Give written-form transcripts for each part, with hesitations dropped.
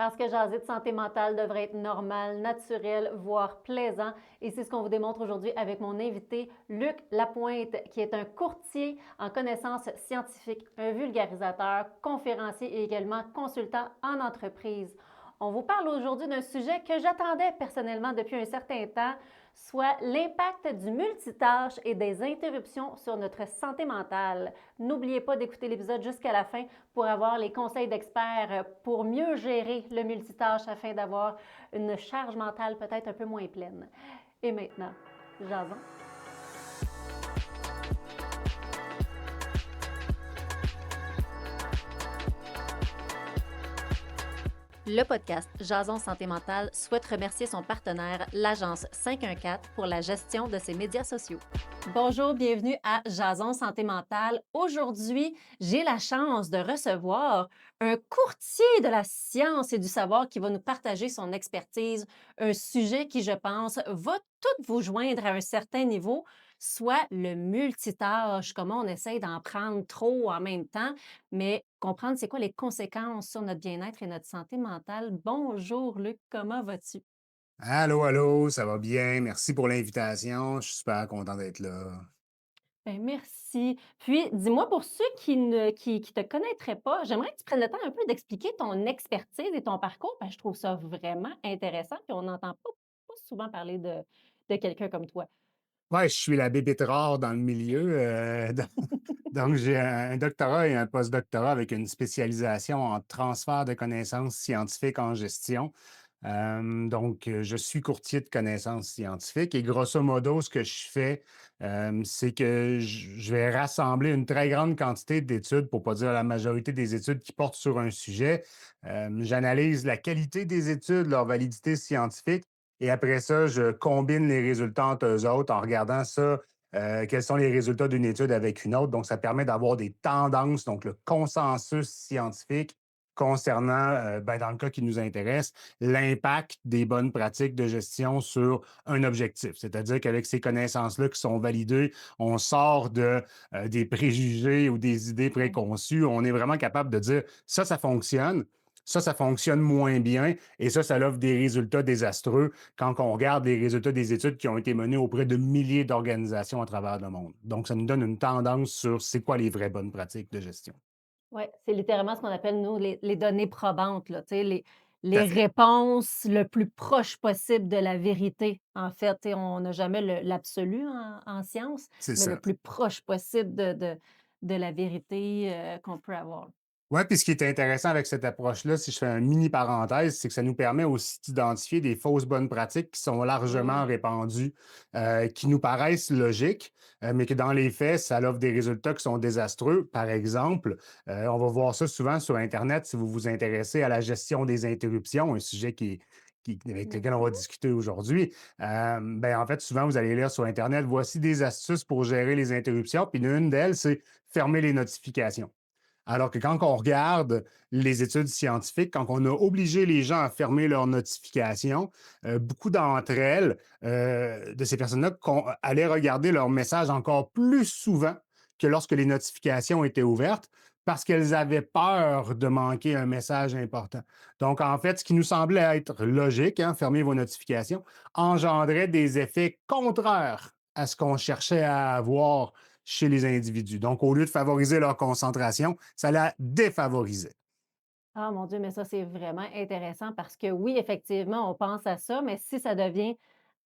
Parce que jaser de santé mentale devrait être normal, naturel, voire plaisant. Et c'est ce qu'on vous démontre aujourd'hui avec mon invité, Luc Lapointe, qui est un courtier en connaissances scientifiques, un vulgarisateur, conférencier et également consultant en entreprise. On vous parle aujourd'hui d'un sujet que j'attendais personnellement depuis un certain temps, soit l'impact du multitâche et des interruptions sur notre santé mentale. N'oubliez pas d'écouter l'épisode jusqu'à la fin pour avoir les conseils d'experts pour mieux gérer le multitâche afin d'avoir une charge mentale peut-être un peu moins pleine. Et maintenant, jason. Le podcast Jason Santé Mentale souhaite remercier son partenaire, l'agence 514, pour la gestion de ses médias sociaux. Bonjour, bienvenue à Jason Santé Mentale. Aujourd'hui, j'ai la chance de recevoir un courtier de la science et du savoir qui va nous partager son expertise, un sujet qui, je pense, va tout vous joindre à un certain niveau, soit le multitâche, comment on essaye d'en prendre trop en même temps, mais comprendre c'est quoi les conséquences sur notre bien-être et notre santé mentale. Bonjour Luc, comment vas-tu? Allô, allô, ça va bien? Merci pour l'invitation. Je suis super content d'être là. Ben, merci. Puis, dis-moi, pour ceux qui te connaîtraient pas, j'aimerais que tu prennes le temps un peu d'expliquer ton expertise et ton parcours, parce que je trouve ça vraiment intéressant, puis on n'entend pas souvent parler de quelqu'un comme toi. Ouais, je suis la bébête rare dans le milieu. Donc, j'ai un doctorat et un postdoctorat avec une spécialisation en transfert de connaissances scientifiques en gestion. Je suis courtier de connaissances scientifiques et grosso modo, ce que je fais, c'est que je vais rassembler une très grande quantité d'études, pour pas dire la majorité des études qui portent sur un sujet. J'analyse la qualité des études, leur validité scientifique et après ça, je combine les résultats entre eux autres en regardant ça, quels sont les résultats d'une étude avec une autre. Donc, ça permet d'avoir des tendances, donc le consensus scientifique concernant, dans le cas qui nous intéresse, l'impact des bonnes pratiques de gestion sur un objectif. C'est-à-dire qu'avec ces connaissances-là qui sont validées, on sort des préjugés ou des idées Ouais. préconçues. On est vraiment capable de dire ça fonctionne. Ça fonctionne moins bien et ça offre des résultats désastreux quand on regarde les résultats des études qui ont été menées auprès de milliers d'organisations à travers le monde. Donc, ça nous donne une tendance sur c'est quoi les vraies bonnes pratiques de gestion. Ouais, c'est littéralement ce qu'on appelle, nous, les données probantes, là, tu sais, Tout les à fait. réponses le plus proches possible de la vérité. En fait, tu sais, on n'a jamais l'absolu en science, C'est mais le ça. plus proche possible de la vérité, qu'on peut avoir. Oui, puis ce qui est intéressant avec cette approche-là, si je fais une mini parenthèse, c'est que ça nous permet aussi d'identifier des fausses bonnes pratiques qui sont largement Ouais. répandues, qui nous paraissent logiques, mais que dans les faits, ça offre des résultats qui sont désastreux. Par exemple, on va voir ça souvent sur Internet si vous vous intéressez à la gestion des interruptions, un sujet avec lequel on va Mmh. discuter aujourd'hui. En fait, souvent, vous allez lire sur Internet, voici des astuces pour gérer les interruptions. Puis l'une d'elles, c'est fermer les notifications. Alors que quand on regarde les études scientifiques, quand on a obligé les gens à fermer leurs notifications, beaucoup d'entre elles, de ces personnes-là, allaient regarder leurs messages encore plus souvent que lorsque les notifications étaient ouvertes parce qu'elles avaient peur de manquer un message important. Donc, en fait, ce qui nous semblait être logique, hein, fermer vos notifications, engendrait des effets contraires à ce qu'on cherchait à avoir chez les individus. Donc, au lieu de favoriser leur concentration, ça la défavorisait. Ah mon Dieu, mais ça, c'est vraiment intéressant parce que oui, effectivement, on pense à ça, mais si ça devient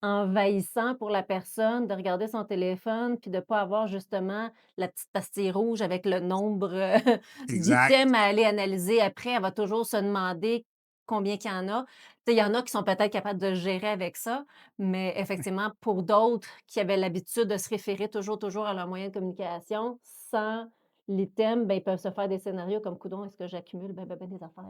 envahissant pour la personne de regarder son téléphone puis de ne pas avoir justement la petite pastille rouge avec le nombre, Exact. d'items à aller analyser après, elle va toujours se demander combien qu'il y en a. Tu sais, il y en a qui sont peut-être capables de gérer avec ça, mais effectivement, pour d'autres qui avaient l'habitude de se référer toujours à leur moyen de communication sans l'item, ben, ils peuvent se faire des scénarios comme: «Coudon, est-ce que j'accumule ben des affaires?»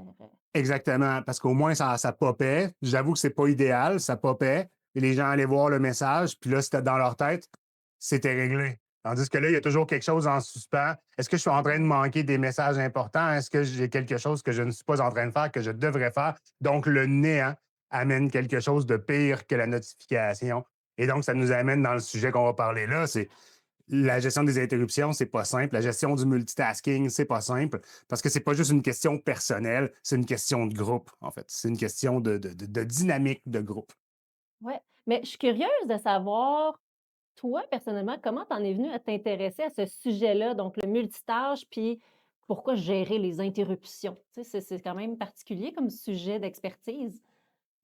Exactement, parce qu'au moins, ça popait. J'avoue que c'est pas idéal, ça popait. Et les gens allaient voir le message, puis là, c'était dans leur tête, c'était réglé. Tandis que là, il y a toujours quelque chose en suspens. Est-ce que je suis en train de Ouais. manquer des messages importants? Est-ce que j'ai quelque chose que je ne suis pas en train de faire, que je devrais faire? Donc, le néant amène quelque chose de pire que la notification. Et donc, ça nous amène dans le sujet qu'on va parler là, c'est La gestion des interruptions, c'est pas simple. La gestion du multitasking, c'est pas simple parce que c'est pas juste une question personnelle, c'est une question de groupe, en fait. C'est une question de dynamique de groupe. Ouais, mais je suis curieuse de savoir, toi, personnellement, comment tu en es venu à t'intéresser à ce sujet-là, donc le multitâche, puis pourquoi gérer les interruptions? Tu sais, c'est quand même particulier comme sujet d'expertise.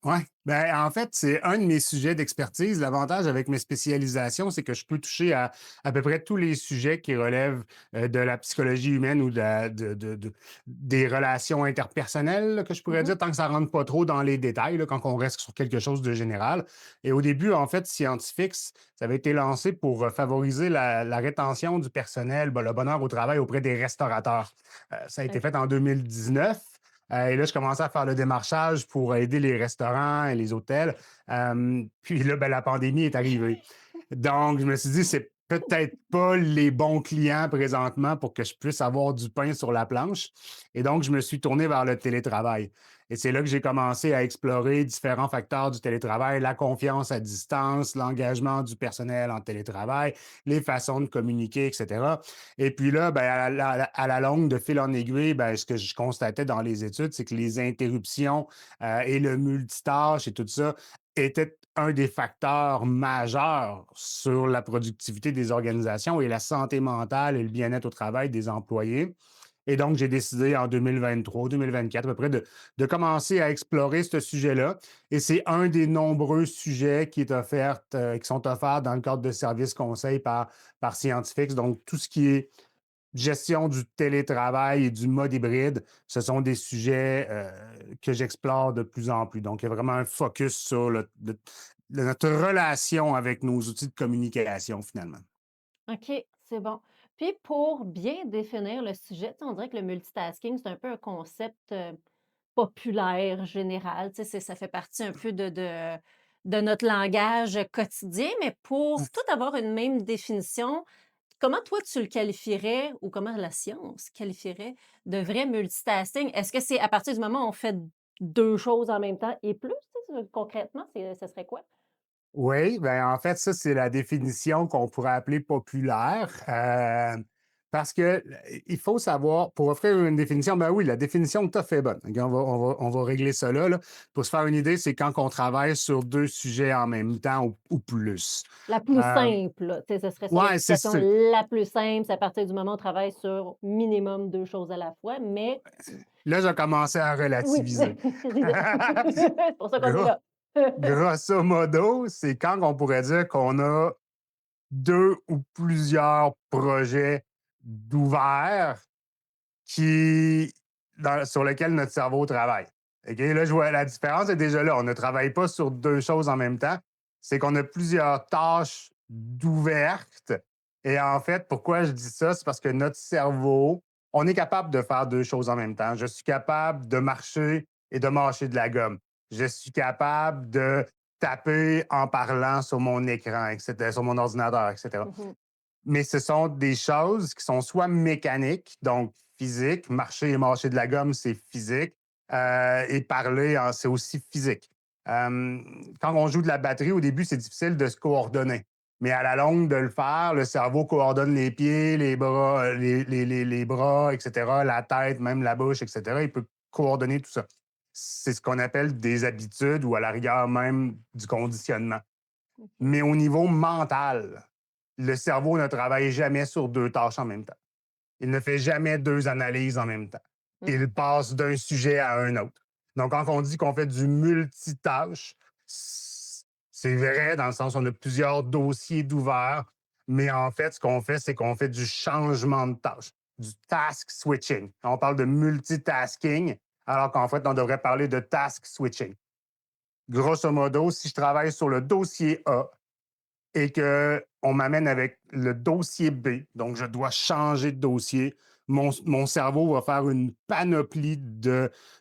Ouais, ben, en fait, c'est un de mes sujets d'expertise. L'avantage avec mes spécialisations, c'est que je peux toucher à peu près tous les sujets qui relèvent de la psychologie humaine ou des relations interpersonnelles, là, que je pourrais Mmh. dire, tant que ça rentre pas trop dans les détails, là, quand on reste sur quelque chose de général. Et au début, en fait, Scientifix, ça avait été lancé pour favoriser la rétention du personnel, ben, le bonheur au travail auprès des restaurateurs. Ça a été OK. fait en 2019. Et là, je commençais à faire le démarchage pour aider les restaurants et les hôtels. Puis là, ben, la pandémie est arrivée. Donc, je me suis dit, c'est peut-être pas les bons clients présentement pour que je puisse avoir du pain sur la planche. Et donc, je me suis tourné vers le télétravail. Et c'est là que j'ai commencé à explorer différents facteurs du télétravail, la confiance à distance, l'engagement du personnel en télétravail, les façons de communiquer, etc. Et puis là, ben, à la longue, de fil en aiguille, ben, ce que je constatais dans les études, c'est que les interruptions et le multitâche et tout ça étaient un des facteurs majeurs sur la productivité des organisations et la santé mentale et le bien-être au travail des employés. Et donc, j'ai décidé en 2023, 2024 à peu près de commencer à explorer ce sujet-là. Et c'est un des nombreux sujets qui sont offerts dans le cadre de services conseils par Scientifix. Donc, tout ce qui est gestion du télétravail et du mode hybride, ce sont des sujets que j'explore de plus en plus. Donc, il y a vraiment un focus sur notre relation avec nos outils de communication, finalement. OK, c'est bon. Puis pour bien définir le sujet, tu sais, on dirait que le multitasking, c'est un peu un concept, populaire, général, tu sais, ça fait partie un peu de notre langage quotidien, mais pour tout avoir une même définition, comment toi tu le qualifierais ou comment la science qualifierait de vrai multitasking? Est-ce que c'est à partir du moment où on fait 2 choses en même temps et plus, tu sais, concrètement, ça serait quoi? Oui, ben, en fait, ça, c'est la définition qu'on pourrait appeler populaire. Parce que il faut savoir, pour offrir une définition, ben oui, la définition que tu as fait est bonne. OK, on va régler ça là, là. Pour se faire une idée, c'est quand on travaille sur deux sujets en même temps ou plus. La plus Euh, simple, là, tu sais, ce serait ça ouais, c'est l'explication ça. la plus simple, c'est à partir du moment où on travaille sur minimum 2 choses à la fois, mais Là, j'ai commencé à oui, relativiser. c'est pour ça qu'on est Gros- là. Grosso modo, c'est quand on pourrait dire qu'on a deux ou plusieurs projets d'ouverts sur lesquels notre cerveau travaille. OK? Là, je vois la différence est déjà là. On ne travaille pas sur deux choses en même temps. C'est qu'on a plusieurs tâches d'ouvertes. Et en fait, pourquoi je dis ça? C'est parce que notre cerveau, on est capable de faire deux choses en même temps. Je suis capable de marcher et de mâcher de la gomme. Je suis capable de taper en parlant sur mon écran, etc., sur mon ordinateur, etc. Mmh. Mais ce sont des choses qui sont soit mécaniques, donc physiques, marcher et mâcher de la gomme, c'est physique, et parler, hein, c'est aussi physique. Quand on joue de la batterie, au début, c'est difficile de se coordonner. Mais à la longue, de le faire, le cerveau coordonne les pieds, les bras, les bras, etc., la tête, même la bouche, etc. Il peut coordonner tout ça. C'est ce qu'on appelle des habitudes ou à la rigueur même du conditionnement. OK. Mais au niveau mental, le cerveau ne travaille jamais sur deux tâches en même temps. Il ne fait jamais deux analyses en même temps. Mmh. Il passe d'un sujet à un autre. Donc, quand on dit qu'on fait du multitâche, c'est vrai dans le sens où on a plusieurs dossiers d'ouvert, mais en fait, ce qu'on fait, c'est qu'on fait du changement de tâche, du task switching. On parle de multitasking, alors qu'en fait, on devrait parler de task switching. Grosso modo, si je travaille sur le dossier A, et qu'on m'amène avec le dossier B, donc je dois changer de dossier, mon cerveau va faire une panoplie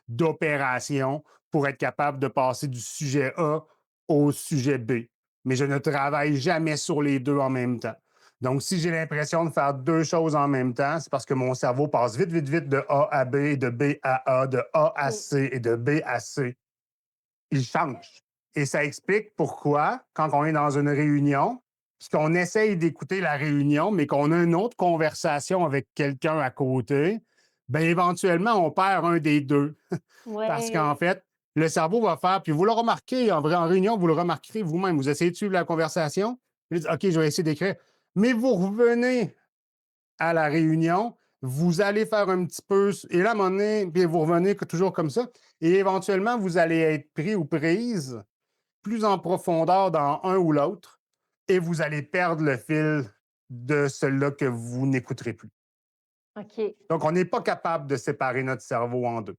d'opérations pour être capable de passer du sujet A au sujet B. Mais je ne travaille jamais sur les deux en même temps. Donc, si j'ai l'impression de faire deux choses en même temps, c'est parce que mon cerveau passe vite, vite, vite de A à B, de B à A, de A à Mmh. C et de B à C. Il change. Et ça explique pourquoi, quand on est dans une réunion, qu'on essaye d'écouter la réunion, mais qu'on a une autre conversation avec quelqu'un à côté, bien, éventuellement, on perd un des deux. Parce qu'en Ouais. fait, le cerveau va faire, puis vous le remarquez, en réunion, vous le remarquerez vous-même. Vous essayez de suivre la conversation, vous dites, OK, je vais essayer d'écrire. Mais vous revenez à la réunion, vous allez faire un petit peu, et là, à un moment donné, puis vous revenez toujours comme ça, et éventuellement, vous allez être pris ou prise plus en profondeur dans un ou l'autre, et vous allez perdre le fil de celui-là que vous n'écouterez plus. OK. Donc, on n'est pas capable de séparer notre cerveau en deux.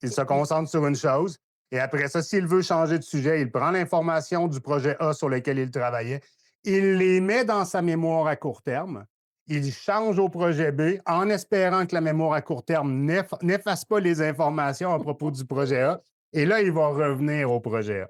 Il se Mmh. concentre sur une chose, et après ça, s'il veut changer de sujet, il prend l'information du projet A sur lequel il travaillait, il les met dans sa mémoire à court terme, il change au projet B en espérant que la mémoire à court terme n'efface pas les informations à propos du projet A, et là, il va revenir au projet A.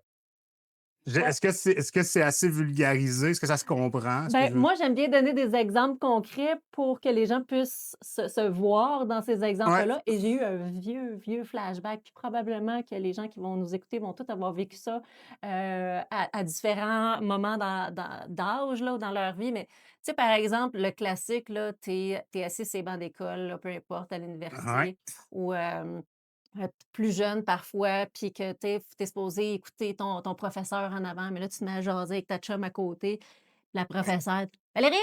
Ouais. Est-ce que c'est assez vulgarisé? Est-ce que ça se comprend? Ce que Ben, je veux... moi, j'aime bien donner des exemples concrets pour que les gens puissent se voir dans ces Ouais. exemples-là et j'ai eu un vieux, vieux flashback, puis probablement que les gens qui vont nous écouter vont tous avoir vécu ça, à différents moments d'âge, là, dans leur vie. Mais, tu sais, par exemple, le classique, là, tu es assis sur les bancs d'école, là, peu importe, à Ouais. l'université ou, plus jeune parfois, puis que tu es supposé écouter ton professeur en avant, mais là, tu te mets à jaser avec ta chum à côté. La professeure: «Valérie,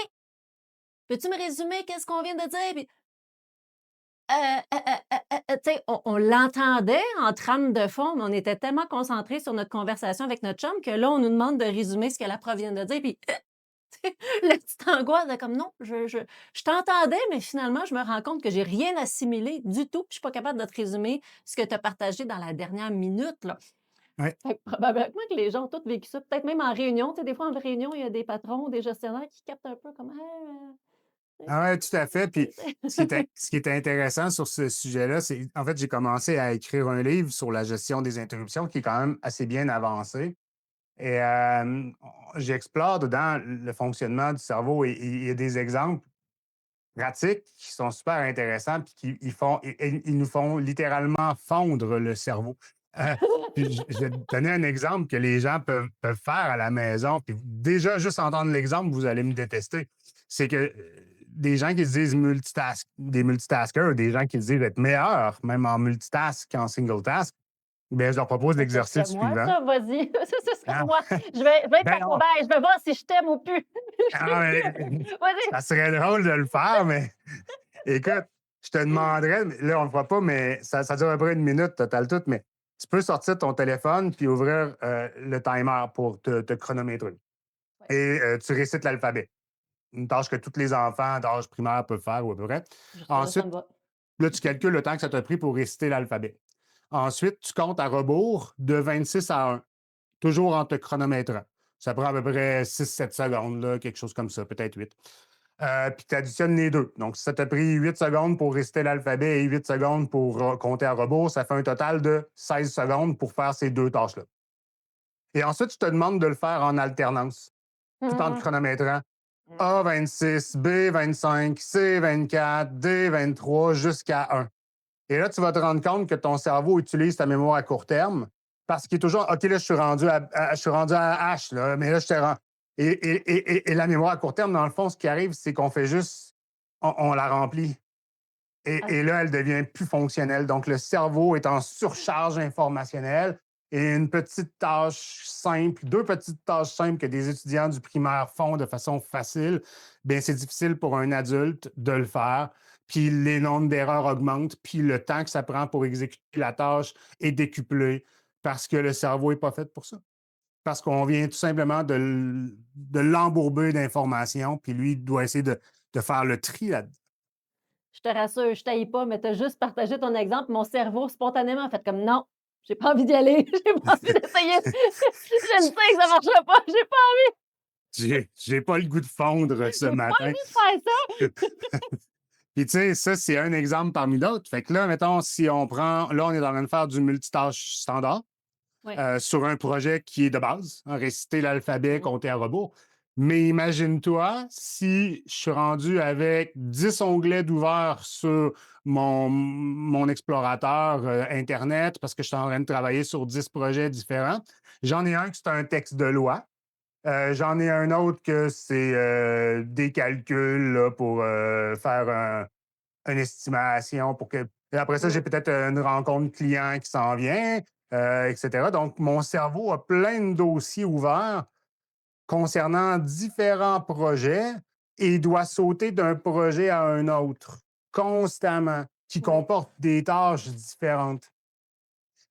peux-tu me résumer qu'est-ce qu'on vient de dire?» Puis, tu sais, on l'entendait en trame de fond, mais on était tellement concentrés sur notre conversation avec notre chum que là, on nous demande de résumer ce que la prof vient de dire, puis la petite angoisse de comme: «Non, je t'entendais, mais finalement, je me rends compte que j'ai rien assimilé du tout, puis je suis pas capable de te résumer ce que tu as partagé dans la dernière minute, là». Ouais. Fait que probablement que les gens ont tous vécu ça, peut-être même en réunion, tu sais, des fois en réunion, il y a des patrons, des gestionnaires qui captent un peu comme: Ah ouais, tout à fait. Puis tu sais. ce qui est intéressant sur ce sujet-là, c'est en fait, j'ai commencé à écrire un livre sur la gestion des interruptions qui est quand même assez bien avancé. Et j'explore dedans le fonctionnement du cerveau et il y a des exemples pratiques qui sont super intéressants puis qui ils nous font littéralement fondre le cerveau. Euh, puis je vais te donner un exemple que les gens peuvent faire à la maison. Puis déjà, juste entendre l'exemple, vous allez me détester. C'est que des gens qui se disent des multitaskers, des gens qui se disent être meilleurs, même en multitask qu'en single task, bien, je leur propose Ça, ce serait l'exercice moi, suivant. ça, vas-y. Ça, ce serait Ah, moi. Je vais être ta ben non. cobaye, je vais voir si je t'aime ou plus. Ah, mais Vas-y. ça serait drôle de le faire, mais écoute, je te demanderais, mais là, on le fera pas, mais ça dure à peu près une minute, total tout, mais tu peux sortir ton téléphone puis ouvrir le timer pour te chronométrer. Ouais, Et tu récites l'alphabet. Une tâche que tous les enfants d'âge primaire peuvent faire ou à peu près. jusque-là, ça me Ensuite, va. là, tu calcules le temps que ça t'a pris pour réciter l'alphabet. Ensuite, tu comptes à rebours de 26 à 1, toujours en te chronométrant. Ça prend à peu près 6-7 secondes, là, quelque chose comme ça, peut-être 8. Puis tu additionnes les deux. Donc, si ça t'a pris 8 secondes pour réciter l'alphabet et 8 secondes pour compter à rebours, ça fait un total de 16 secondes pour faire ces deux tâches-là. Et ensuite, je te demande de le faire en alternance, tout en te Mmh. chronométrant. Mmh. A26, B25, C24, D23 jusqu'à 1. Et là, tu vas te rendre compte que ton cerveau utilise ta mémoire à court terme parce qu'il est toujours OK, là, je suis rendu à H, là, mais là, je te rends. Et la mémoire à court terme, dans le fond, ce qui arrive, c'est qu'on fait juste, on la remplit. Ah, Et là, elle devient plus fonctionnelle. Donc, le cerveau est en surcharge informationnelle et une petite tâche simple, deux petites tâches simples que des étudiants du primaire font de façon facile, bien, c'est difficile pour un adulte de le faire. Puis les nombres d'erreurs augmentent, puis le temps que ça prend pour exécuter la tâche est décuplé parce que le cerveau n'est pas fait pour ça. Parce qu'on vient tout simplement de l'embourber d'informations, puis lui doit essayer de faire le tri là-dedans. je te rassure, je t'haïs pas, mais tu as juste partagé ton exemple. Mon cerveau, spontanément, a fait comme: «Non, j'ai pas envie d'y aller, j'ai pas envie d'essayer. Je le sais que ça marchera pas, j'ai pas J'ai pas le goût de fondre ce j'ai pas matin. envie de faire ça». Puis, tu sais, ça, c'est un exemple parmi d'autres. Fait que là, mettons, si on prend, là, on est en train de faire du multitâche standard Oui. sur un projet qui est de base, hein, réciter l'alphabet, Mmh. compter à rebours. Mais imagine-toi si je suis rendu avec 10 onglets d'ouvert sur mon explorateur Internet parce que je suis en train de travailler sur 10 projets différents. J'en ai un qui c'est un texte de loi. J'en ai un autre que c'est, des calculs là, pour, faire une estimation pour que et après ça, Mmh. j'ai peut-être, une rencontre client qui s'en vient, et cetera. Donc mon cerveau a plein de dossiers ouverts concernant différents projets et il doit sauter d'un projet à un autre constamment, qui Ouais. comportent des tâches différentes.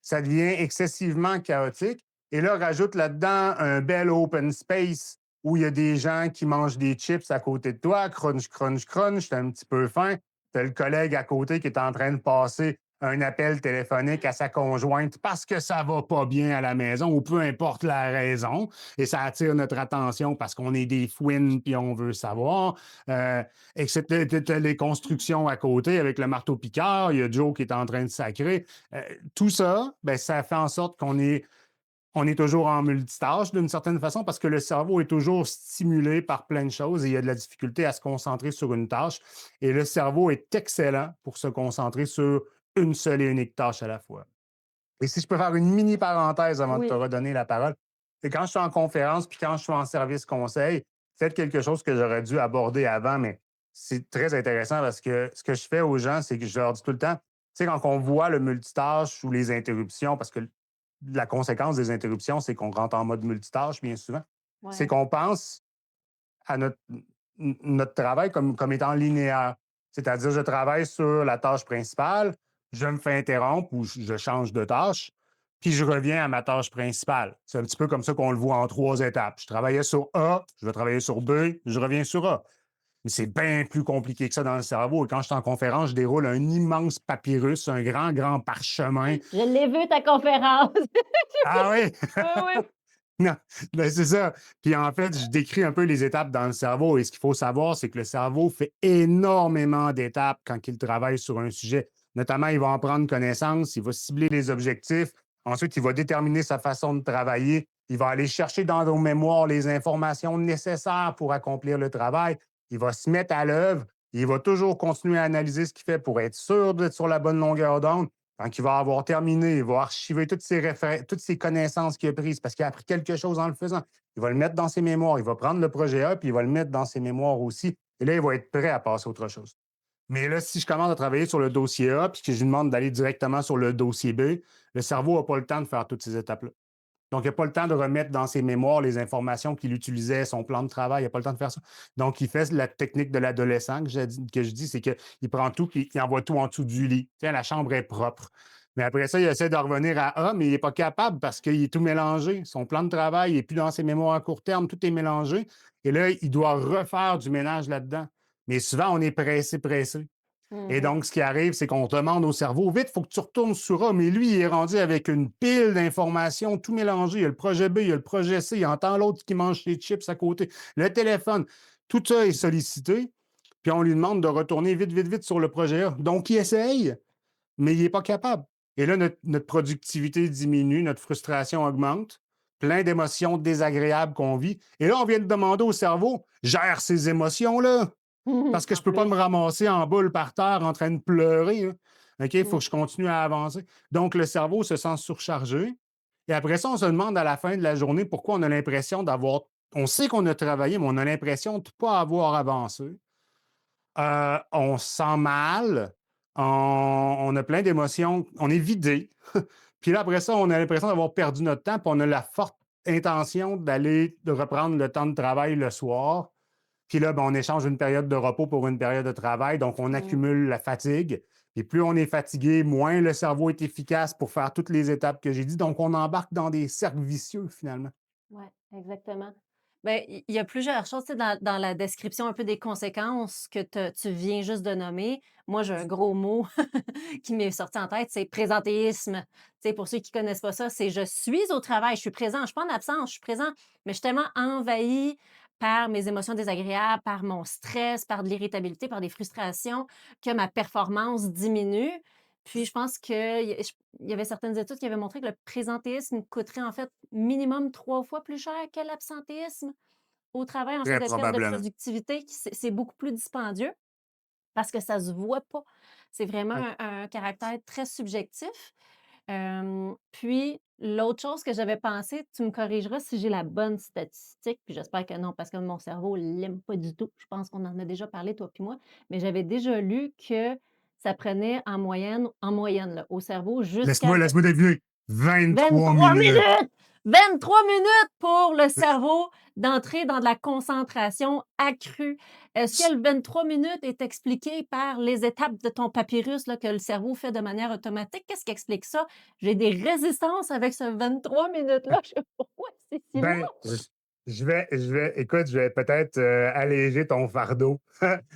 Ça devient excessivement chaotique. Et là, rajoute là-dedans un bel open space où il y a des gens qui mangent des chips à côté de toi, crunch, crunch, crunch, t'as un petit peu faim. T'as le collègue à côté qui est en train de passer un appel téléphonique à sa conjointe parce que ça va pas bien à la maison ou peu importe la raison. Et ça attire notre attention parce qu'on est des fouines puis on veut savoir. Et que t'as les constructions à côté avec le marteau-piqueur. Il y a Joe qui est en train de sacrer. Tout ça, ben, ça fait en sorte on est toujours en multitâche d'une certaine façon parce que le cerveau est toujours stimulé par plein de choses et il y a de la difficulté à se concentrer sur une tâche. Et le cerveau est excellent pour se concentrer sur une seule et unique tâche à la fois. Et si je peux faire une mini parenthèse avant de te Oui. redonner la parole, c'est quand je suis en conférence puis quand je suis en service conseil, c'est quelque chose que j'aurais dû aborder avant, mais c'est très intéressant parce que ce que je fais aux gens, c'est que je leur dis tout le temps, tu sais, quand on voit le multitâche ou les interruptions, parce que la conséquence des interruptions, c'est qu'on rentre en mode multitâche bien souvent, c'est Ouais. qu'on pense à notre travail comme étant linéaire. C'est-à-dire, je travaille sur la tâche principale, je me fais interrompre ou je change de tâche, puis je reviens à ma tâche principale. C'est un petit peu comme ça qu'on le voit en trois étapes. Je travaillais sur A, je vais travailler sur B, je reviens sur A. Mais c'est bien plus compliqué que ça dans le cerveau. Et quand je suis en conférence, je déroule un immense papyrus, un grand, grand parchemin. Je l'ai vu ta conférence. Ah oui! Oui, oui. Non, ben, c'est ça. Puis en fait, je décris un peu les étapes dans le cerveau et ce qu'il faut savoir, c'est que le cerveau fait énormément d'étapes quand il travaille sur un sujet. Notamment, il va en prendre connaissance, il va cibler les objectifs, ensuite, il va déterminer sa façon de travailler, il va aller chercher dans nos mémoires les informations nécessaires pour accomplir le travail, il va se mettre à l'œuvre, il va toujours continuer à analyser ce qu'il fait pour être sûr d'être sur la bonne longueur d'onde. Quand il va avoir terminé, il va archiver toutes ses connaissances qu'il a prises parce qu'il a appris quelque chose en le faisant. Il va le mettre dans ses mémoires. Il va prendre le projet A, puis il va le mettre dans ses mémoires aussi. Et là, il va être prêt à passer à autre chose. Mais là, si je commence à travailler sur le dossier A, puis que je lui demande d'aller directement sur le dossier B, le cerveau n'a pas le temps de faire toutes ces étapes-là. Donc, il n'a pas le temps de remettre dans ses mémoires les informations qu'il utilisait, son plan de travail. Il n'a pas le temps de faire ça. Donc, il fait la technique de l'adolescent que je dis, c'est qu'il prend tout et il envoie tout en dessous du lit. Tiens, la chambre est propre. Mais après ça, il essaie de revenir à A, mais il n'est pas capable parce qu'il est tout mélangé. Son plan de travail n'est plus dans ses mémoires à court terme, tout est mélangé. Et là, il doit refaire du ménage là-dedans. Mais souvent, on est pressé, pressé. Et Mmh. donc, ce qui arrive, c'est qu'on demande au cerveau, vite, il faut que tu retournes sur A. Mais lui, il est rendu avec une pile d'informations tout mélangées. Il y a le projet B, il y a le projet C, il entend l'autre qui mange ses chips à côté, le téléphone. Tout ça est sollicité. Puis on lui demande de retourner vite, vite, vite sur le projet A. Donc, il essaye, mais il n'est pas capable. Et là, notre productivité diminue, notre frustration augmente, plein d'émotions désagréables qu'on vit. Et là, on vient de demander au cerveau, gère ces émotions-là. Parce que je En ne peux pas me plus. ramasser en boule par terre en train de pleurer. Hein. OK, il faut Mmh. que je continue à avancer. Donc, le cerveau se sent surchargé. Et après ça, on se demande à la fin de la journée pourquoi on a l'impression d'avoir. On sait qu'on a travaillé, mais on a l'impression de ne pas avoir avancé. On se sent mal. On a plein d'émotions. On est vidé. Puis là, après ça, on a l'impression d'avoir perdu notre temps. Puis on a la forte intention de reprendre le temps de travail le soir. Puis là, ben, on échange une période de repos pour une période de travail, donc on Mmh. accumule la fatigue. Et plus on est fatigué, moins le cerveau est efficace pour faire toutes les étapes que j'ai dit. Donc, on embarque dans des cercles vicieux, finalement. Ouais, exactement. Ben, il y a plusieurs choses, tu sais, dans la description un peu des conséquences que tu viens juste de nommer. Moi, j'ai un gros mot qui m'est sorti en tête, c'est présentéisme. Tu sais, pour ceux qui connaissent pas ça, c'est je suis au travail, je suis présent, je suis pas en absence, je suis présent, mais je suis tellement envahie par mes émotions désagréables, par mon stress, par de l'irritabilité, par des frustrations, que ma performance diminue. Puis je pense qu'il y avait certaines études qui avaient montré que le présentéisme coûterait en fait minimum 3 fois plus cher que l'absentéisme au travail, en fait, Très de perte de probablement. productivité, qui c'est beaucoup plus dispendieux parce que ça se voit pas. C'est vraiment Ouais. un caractère très subjectif. Puis L'autre chose que j'avais pensé, tu me corrigeras si j'ai la bonne statistique, puis j'espère que non, parce que mon cerveau l'aime pas du tout. Je pense qu'on en a déjà parlé, toi puis moi, mais j'avais déjà lu que ça prenait en moyenne là, au cerveau jusqu'à Laisse-moi deviner. 23 23 minutes. minutes! 23 minutes pour le cerveau d'entrer dans de la concentration accrue. Est-ce que le 23 minutes est expliqué par les étapes de ton papyrus là, que le cerveau fait de manière automatique? Qu'est-ce qui explique ça? J'ai des résistances avec ce 23 minutes-là. Je sais pas pourquoi c'est si long. Ben, écoute, je vais peut-être alléger ton fardeau.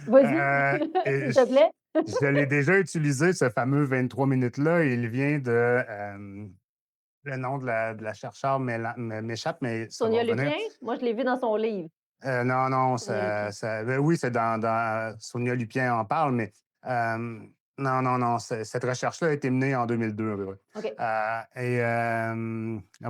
Vas-y, Et s'il te plaît. je l'ai déjà utilisé, ce fameux 23 minutes-là. Il vient de. Le nom de la chercheure m'échappe, mais ça va Sonia revenir. Lupien, moi je l'ai vu dans son livre. Non, non, Sonia Lupien. ben oui, c'est Sonia Lupien en parle, mais non, non, non, cette recherche-là a été menée en 2002 à peu près. OK, Ah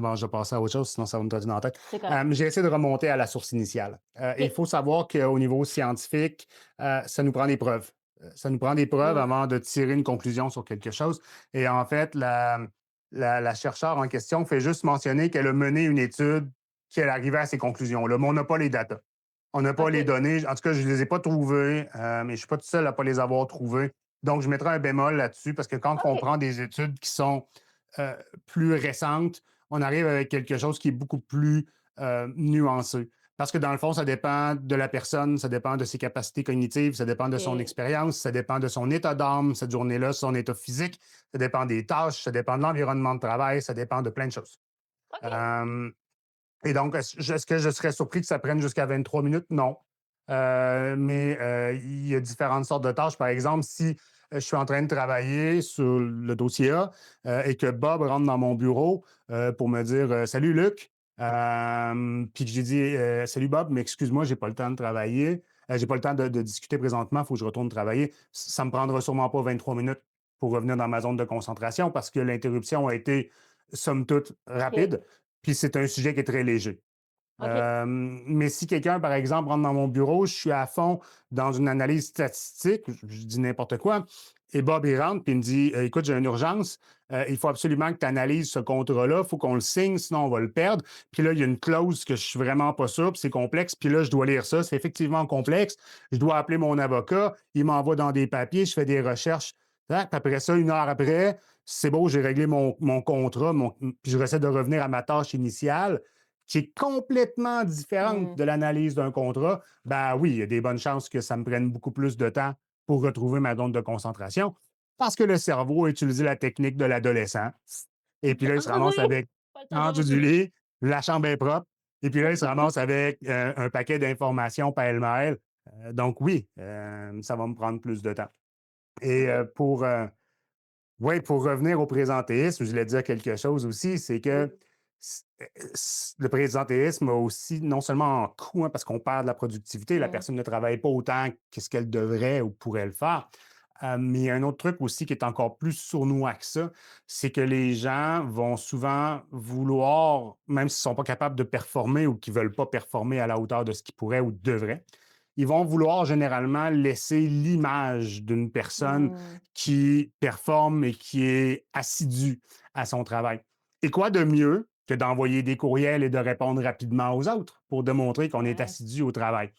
bon, je vais passer à autre chose, sinon ça va me tordir dans la tête. c'est correct. J'ai essayé de remonter à la source initiale. Il OK, faut savoir qu'au niveau scientifique, ça nous prend des preuves. Ça nous prend des preuves mmh, avant de tirer une conclusion sur quelque chose. Et en fait, la chercheure en question fait juste mentionner qu'elle a mené une étude qu'elle arrivait à ces conclusions-là, mais on n'a pas les datas. On n'a pas les OK, données. En tout cas, je ne les ai pas trouvées, mais je ne suis pas tout seul à ne pas les avoir trouvées. Donc, je mettrai un bémol là-dessus parce que quand on OK, prend des études qui sont euh, plus récentes, on arrive avec quelque chose qui est beaucoup plus nuancé. Parce que dans le fond, ça dépend de la personne, ça dépend de ses capacités cognitives, ça dépend de son OK, expérience, ça dépend de son état d'âme cette journée-là, son état physique, ça dépend des tâches, ça dépend de l'environnement de travail, ça dépend de plein de choses. OK, Euh, et donc, est-ce que je serais surpris que ça prenne jusqu'à 23 minutes? Non. Mais il y a différentes sortes de tâches. Par exemple, si je suis en train de travailler sur le dossier A et que Bob rentre dans mon bureau pour me dire Salut Luc, puis que j'ai dit Salut Bob, mais excuse-moi, j'ai pas le temps de travailler. J'ai pas le temps de discuter présentement, il faut que je retourne travailler. Ça me prendra sûrement pas 23 minutes pour revenir dans ma zone de concentration parce que l'interruption a été, somme toute, OK, rapide. Puis c'est un sujet qui est très léger. OK. Mais si quelqu'un, par exemple, rentre dans mon bureau, je suis à fond dans une analyse statistique, je dis n'importe quoi, et Bob, il rentre, puis il me dit Écoute, j'ai une urgence, il faut absolument que tu analyses ce contrat-là, il faut qu'on le signe, sinon on va le perdre. Puis là, il y a une clause que je suis vraiment pas sûr, puis c'est complexe, puis là, je dois lire ça, c'est effectivement complexe. Je dois appeler mon avocat, il m'envoie dans des papiers, je fais des recherches. Puis après ça, 1 heure après, c'est beau, j'ai réglé mon contrat, puis je essaie de revenir à ma tâche initiale qui est complètement différente Mmh. de l'analyse d'un contrat, ben oui, il y a des bonnes chances que ça me prenne beaucoup plus de temps pour retrouver ma zone de concentration parce que le cerveau a utilisé la technique de l'adolescent. Et puis là, il se ramasse Entendu! avec Pas le temps en dessous du d'arrêter. lit, la chambre est propre, et puis là, il se ramasse avec un paquet d'informations pêle-mêle. Donc oui, ça va me prendre plus de temps. Et OK. oui, pour revenir au présentéisme, je voulais dire quelque chose aussi, c'est Oui. que le présentéisme a aussi non seulement un coût, hein, parce qu'on perd de la productivité, la Mmh. personne ne travaille pas autant que ce qu'elle devrait ou pourrait le faire. Mais il y a un autre truc aussi qui est encore plus sournois que ça, c'est que les gens vont souvent vouloir, même s'ils ne sont pas capables de performer ou qu'ils ne veulent pas performer à la hauteur de ce qu'ils pourraient ou devraient, ils vont vouloir généralement laisser l'image d'une personne Mmh. qui performe et qui est assidue à son travail. Et quoi de mieux que d'envoyer des courriels et de répondre rapidement aux autres pour démontrer qu'on est Ouais. assidu au travail?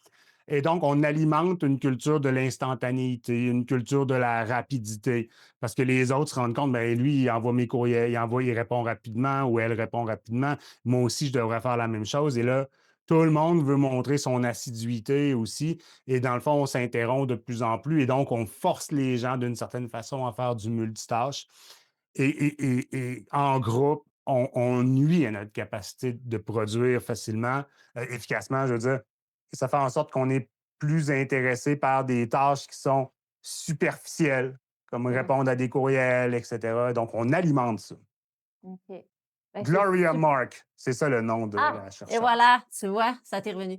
Et donc, on alimente une culture de l'instantanéité, une culture de la rapidité, parce que les autres se rendent compte, ben lui, il envoie mes courriels, il répond rapidement ou elle répond rapidement. Moi aussi, je devrais faire la même chose. Et là, tout le monde veut montrer son assiduité aussi. Et dans le fond, on s'interrompt de plus en plus. Et donc, on force les gens d'une certaine façon à faire du multitâche. Et en groupe, on nuit à notre capacité de produire facilement, efficacement, je veux dire. Et ça fait en sorte qu'on est plus intéressé par des tâches qui sont superficielles, comme Mmh. répondre à des courriels, etc. Donc, on alimente ça. OK. Ben, c'est Gloria sup Mark, c'est ça le nom de ah! la Et chercheure. voilà, tu vois, ça t'est revenu.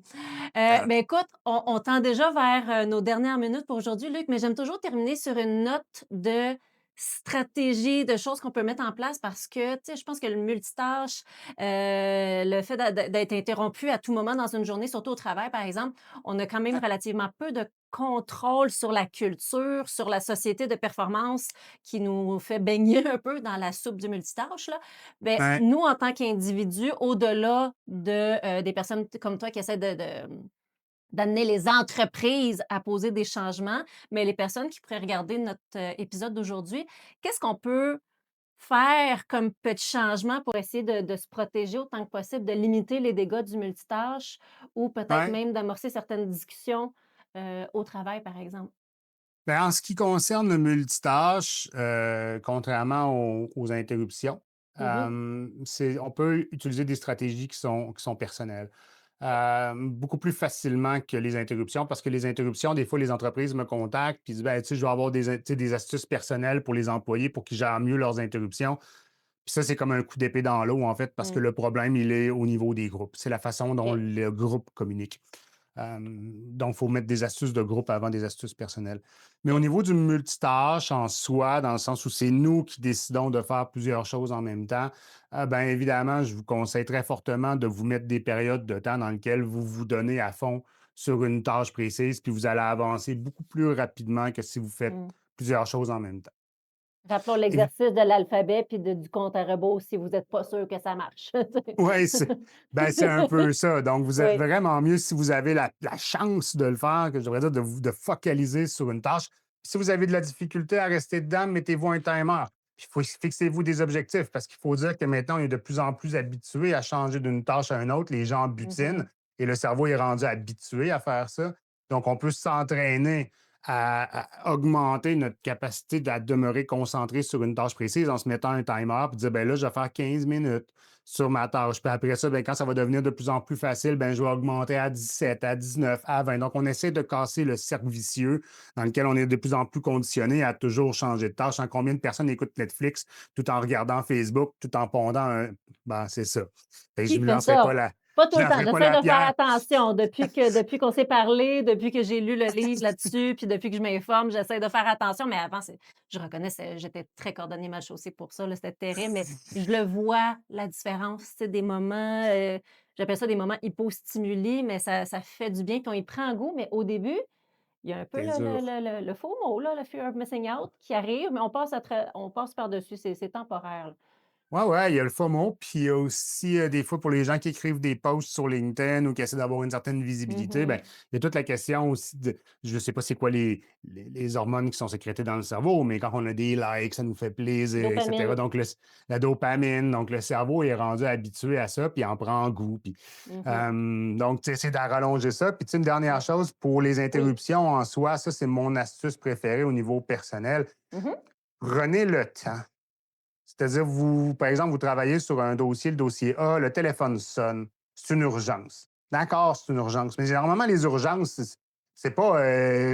Euh, Ben, écoute, on tend déjà vers, nos dernières minutes pour aujourd'hui, Luc, mais j'aime toujours terminer sur une note de stratégies, de choses qu'on peut mettre en place parce que, tu sais, je pense que le multitâche, le fait d'être interrompu à tout moment dans une journée, surtout au travail, par exemple, on a quand même relativement peu de contrôle sur la culture, sur la société de performance qui nous fait baigner un peu dans la soupe du multitâche, là. Beh, Ouais, nous, en tant qu'individus, au-delà des personnes comme toi qui essaient d'amener les entreprises à poser des changements, mais les personnes qui pourraient regarder notre, épisode d'aujourd'hui, qu'est-ce qu'on peut faire comme petit changement pour essayer de se protéger autant que possible, de limiter les dégâts du multitâche ou peut-être ouais. même d'amorcer certaines discussions, au travail, par exemple? Ben, en ce qui concerne le multitâche, contrairement aux interruptions, Mmh. on peut utiliser des stratégies qui sont personnelles. Beaucoup plus facilement que les interruptions, parce que les interruptions, des fois, les entreprises me contactent puis disent, ben, tu sais, je vais avoir tu sais, des astuces personnelles pour les employés pour qu'ils gèrent mieux leurs interruptions. Puis ça, c'est comme un coup d'épée dans l'eau, en fait, parce que Mmh. le problème, il est au niveau des groupes. C'est la façon dont OK. le groupe communique. Donc, il faut mettre des astuces de groupe avant des astuces personnelles. Mais au OK. niveau du multitâche en soi, dans le sens où c'est nous qui décidons de faire plusieurs choses en même temps, ben évidemment, je vous conseille très fortement de vous mettre des périodes de temps dans lesquelles vous vous donnez à fond sur une tâche précise, puis vous allez avancer beaucoup plus rapidement que si vous faites Mmh. plusieurs choses en même temps. Rappelons Évi- l'exercice de l'alphabet puis du compte à rebours si vous êtes pas sûr que ça marche, tu Oui, c'est un peu ça. Donc, vous êtes Oui. vraiment mieux si vous avez la chance de le faire, que je devrais dire, de focaliser sur une tâche. Si vous avez de la difficulté à rester dedans, mettez-vous un timer. Puis, fixez-vous des objectifs parce qu'il faut dire que maintenant, on est de plus en plus habitué à changer d'une tâche à une autre. Les gens butinent Mmh. et le cerveau est rendu habitué à faire ça. Donc, on peut s'entraîner à augmenter notre capacité à demeurer concentré sur une tâche précise en se mettant un timer et dire, ben là, je vais faire 15 minutes sur ma tâche. Puis après ça, ben, quand ça va devenir de plus en plus facile, ben, je vais augmenter à 17, à 19, à 20. Donc, on essaie de casser le cercle vicieux dans lequel on est de plus en plus conditionné à toujours changer de tâche. En combien de personnes écoutent Netflix tout en regardant Facebook, tout en pondant un... Ben, c'est ça. Fait que je Qui ne fait lancerai pas ça? la... Pas tout Je le temps. lancerai pas J'essaie la de faire pierre. attention depuis qu'on s'est parlé, depuis que j'ai lu le livre là-dessus, puis depuis que je m'informe, j'essaie de faire attention, mais avant, je reconnais, j'étais très cordonnier mal chaussée pour ça, là, c'était terrible, mais je le vois, la différence, tu sais, des moments, j'appelle ça des moments hypostimuli, mais ça fait du bien, puis on y prend goût, mais au début, il y a un peu C'est dur. le faux mot, là, le fear of missing out qui arrive, mais on passe par-dessus, c'est temporaire, là. Ouais, ouais, il y a le FOMO, puis il y a aussi, des fois, pour les gens qui écrivent des posts sur LinkedIn ou qui essaient d'avoir une certaine visibilité, ben, Mmh. il y a toute la question aussi de je ne sais pas c'est quoi les hormones qui sont sécrétées dans le cerveau, mais quand on a des likes, ça nous fait plaisir, et cetera. Dopamine. Donc la dopamine, donc le cerveau est rendu habitué à ça, puis il en prend goût, puis, Mmh. donc tu essaies de rallonger ça. Puis tu sais, une dernière Ouais. chose, pour les Oui. interruptions en soi, ça, c'est mon astuce préférée au niveau personnel. Mmh. Prenez le temps. C'est-à-dire, vous, par exemple, vous travaillez sur un dossier, le dossier A, le téléphone sonne. C'est une urgence. D'accord, c'est une urgence. Mais généralement, les urgences, c'est pas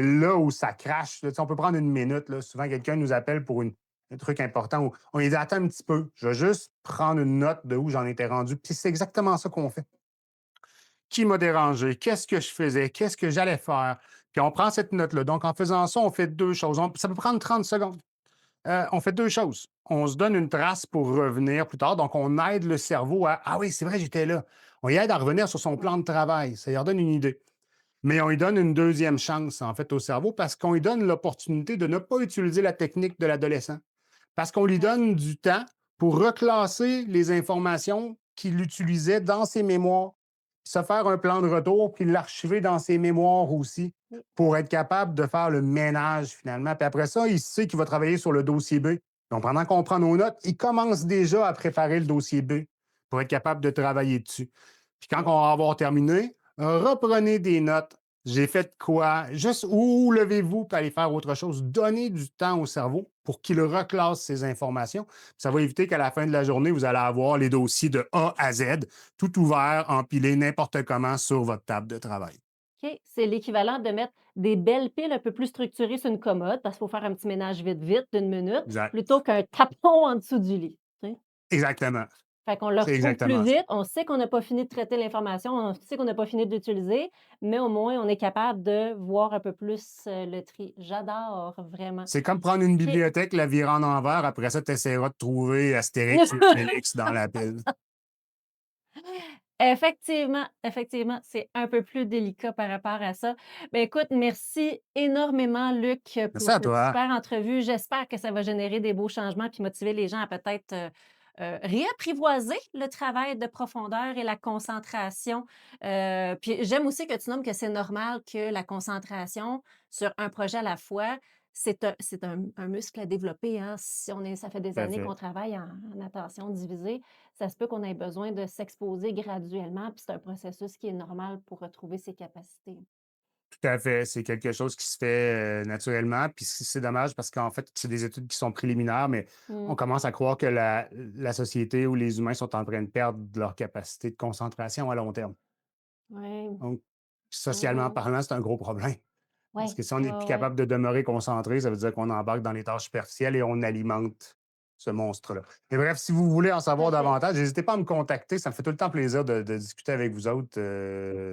là où ça crache. Là. Tu sais, on peut prendre une minute. Là. Souvent, quelqu'un nous appelle pour un truc important où on lui dit attends un petit peu, je vais juste prendre une note de où j'en étais rendu. Puis c'est exactement ça qu'on fait. Qui m'a dérangé? Qu'est-ce que je faisais? Qu'est-ce que j'allais faire? Puis on prend cette note-là. Donc, en faisant ça, on fait deux choses. Ça peut prendre 30 secondes. On fait 2 choses. On se donne une trace pour revenir plus tard. Donc, on aide le cerveau à ah oui, c'est vrai, j'étais là. On y aide à revenir sur son plan de travail. Ça lui redonne une idée. Mais on lui donne une deuxième chance, en fait, au cerveau parce qu'on lui donne l'opportunité de ne pas utiliser la technique de l'adolescent. Parce qu'on lui Ouais. donne du temps pour reclasser les informations qu'il utilisait dans ses mémoires, se faire un plan de retour, puis l'archiver dans ses mémoires aussi, Oui. pour être capable de faire le ménage finalement. Puis après ça, il sait qu'il va travailler sur le dossier B. Donc, pendant qu'on prend nos notes, il commence déjà à préparer le dossier B pour être capable de travailler dessus. Puis quand OK. on va avoir terminé, reprenez des notes. J'ai fait quoi? Juste où levez-vous pour aller faire autre chose. Donnez du temps au cerveau pour qu'il reclasse ses informations. Ça va éviter qu'à la fin de la journée, vous allez avoir les dossiers de A à Z, tout ouvert, empilé n'importe comment sur votre table de travail. OK. C'est l'équivalent de mettre des belles piles un peu plus structurées sur une commode parce qu'il faut faire un petit ménage vite, vite d'une minute, Exact. plutôt qu'un tapon en dessous du lit, tu sais? Exactement. Fait qu'on le C'est retrouve plus exactement ça. vite, on sait qu'on n'a pas fini de traiter l'information, on sait qu'on n'a pas fini de l'utiliser, mais au moins on est capable de voir un peu plus, le tri. J'adore vraiment. C'est comme prendre une Puis bibliothèque, la virer en envers, après ça, tu essaieras de trouver Astérix ou Obélix dans la pile. effectivement, effectivement, c'est un peu plus délicat par rapport à ça. Ben, écoute, merci énormément, Luc, Merci pour à cette toi. super entrevue. J'espère que ça va générer des beaux changements puis motiver les gens à peut-être, réapprivoiser le travail de profondeur et la concentration. Puis j'aime aussi que tu nommes que c'est normal que la concentration sur un projet à la fois, c'est un muscle à développer, hein. Si on est ça fait des Tout à années fait. qu'on travaille en attention divisée, ça se peut qu'on ait besoin de s'exposer graduellement, puis c'est un processus qui est normal pour retrouver ses capacités. Tout à fait. C'est quelque chose qui se fait naturellement. Puis c'est dommage parce qu'en fait, c'est des études qui sont préliminaires, mais on Mmh. commence à croire que la société ou les humains sont en train de perdre leur capacité de concentration à long terme. Ouais. Donc, socialement Mmh. parlant, c'est un gros problème. Parce Ouais, que si on ouais, n'est ouais, plus ouais. capable de demeurer concentré, ça veut dire qu'on embarque dans les tâches superficielles et on alimente ce monstre-là. Mais bref, si vous voulez en Tout à savoir fait. davantage, n'hésitez pas à me contacter. Ça me fait tout le temps plaisir de discuter avec vous autres.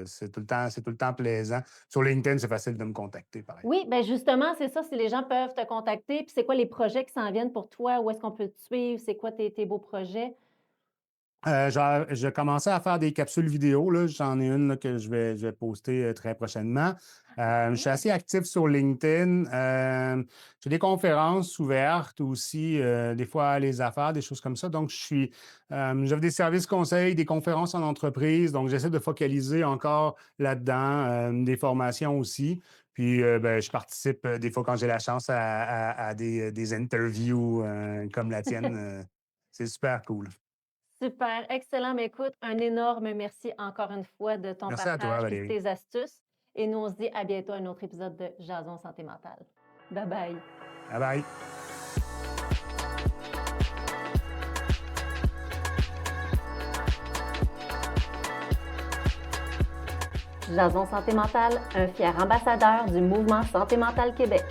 C'est tout le temps plaisant. Sur LinkedIn, c'est facile de me contacter, pareil. Oui, ben justement, c'est ça, si les gens peuvent te contacter, puis c'est quoi les projets qui s'en viennent pour toi? Où est-ce qu'on peut te suivre? C'est quoi tes beaux projets? Je commençais à faire des capsules vidéo, là. J'en ai une là, que je vais poster très prochainement. Je suis OK. assez actif sur LinkedIn. J'ai des conférences ouvertes aussi, des fois à les affaires, des choses comme ça. Donc, j'offre des services conseils, des conférences en entreprise. Donc, j'essaie de focaliser encore là-dedans, des formations aussi. Puis, ben, je participe des fois quand j'ai la chance à des interviews comme la tienne. C'est super cool. Super, excellent. Mais écoute, un énorme merci encore une fois de ton Merci à toi, partage et de Valérie. tes astuces. Et nous, on se dit à bientôt à un autre épisode de Jason Santé mentale. Bye bye. Bye bye. Jason Santé mentale, un fier ambassadeur du mouvement Santé mentale Québec.